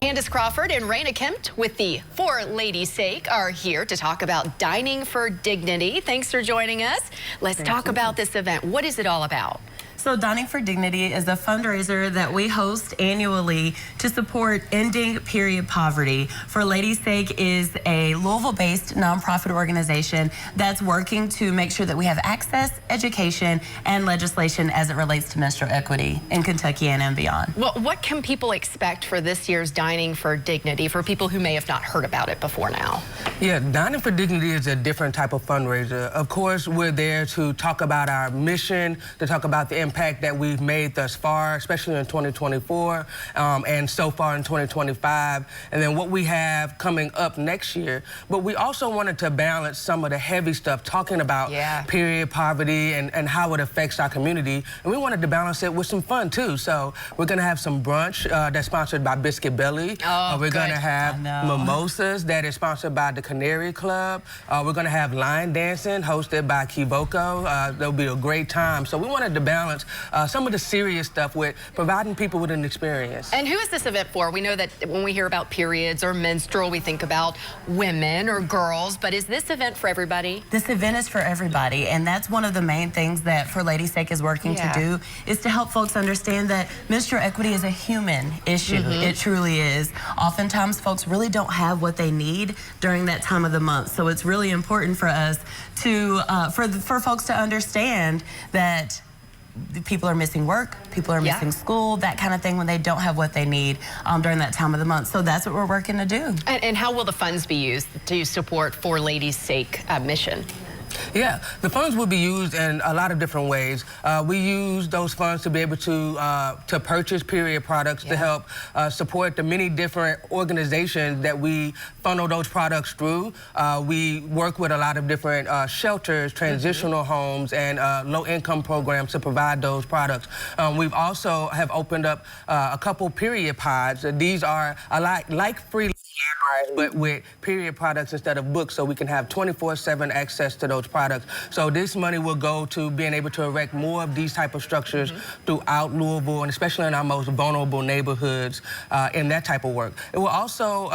Candace Crawford and Raina Kempt with the For Ladies' Sake are here to talk about Dining for Dignity. Thanks for joining us. Let's talk about this event. What is it all about? So Dining for Dignity is a fundraiser that we host annually to support ending period poverty. For Ladies' Sake is a Louisville-based nonprofit organization that's working to make sure that we have access, education, and legislation as it relates to menstrual equity in Kentucky and beyond. Well, what can people expect for this year's Dining for Dignity for people who may have not heard about it before now? Yeah, Dining for Dignity is a different type of fundraiser. Of course, we're there to talk about our mission, to talk about the impact that we've made thus far, especially in 2024 and so far in 2025, and then what we have coming up next year. But we also wanted to balance some of the heavy stuff, talking about period poverty and how it affects our community. And we wanted to balance it with some fun, too. So we're going to have some brunch that's sponsored by Biscuit Belly. We're going to have mimosas that is sponsored by the Canary Club. We're going to have line dancing hosted by Kivoko. There'll be a great time. So we wanted to balance some of the serious stuff with providing people with an experience. And who is this event for? We know that when we hear about periods or menstrual, we think about women or girls, but is this event for everybody? This event is for everybody, and that's one of the main things that For Ladies' Sake is working to do, is to help folks understand that menstrual equity is a human issue. It truly is. Oftentimes, folks really don't have what they need during that time of the month, so it's really important for us to, for folks to understand that people are missing work, people are missing school, that kind of thing, when they don't have what they need during that time of the month. So that's what we're working to do. And how will the funds be used to support For Ladies' Sake mission? Yeah, the funds will be used in a lot of different ways. We use those funds to be able to purchase period products to help support the many different organizations that we funnel those products through. We work with a lot of different shelters, transitional homes, and low-income programs to provide those products. We've also have opened up a couple period pods. These are a lot like free but with period products instead of books, so we can have 24/7 access to those products. So this money will go to being able to erect more of these type of structures throughout Louisville, and especially in our most vulnerable neighborhoods in that type of work. It will also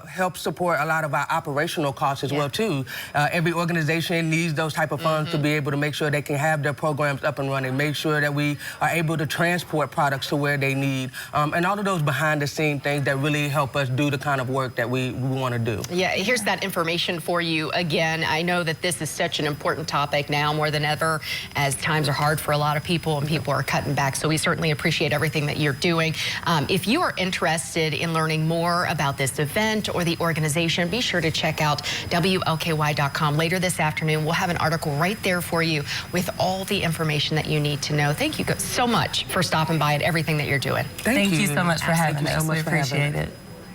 help support a lot of our operational costs as well, too. Every organization needs those type of funds to be able to make sure they can have their programs up and running, make sure that we are able to transport products to where they need, and all of those behind-the-scenes things that really help us do the kind of work that we want to do. Yeah, here's that information for you again. I know that this is such an important topic now more than ever, as times are hard for a lot of people and people are cutting back. So we certainly appreciate everything that you're doing. If you are interested in learning more about this event or the organization, be sure to check out WLKY.com. Later this afternoon, we'll have an article right there for you with all the information that you need to know. Thank you so much for stopping by and everything that you're doing. Thank you so much for having us. We appreciate it.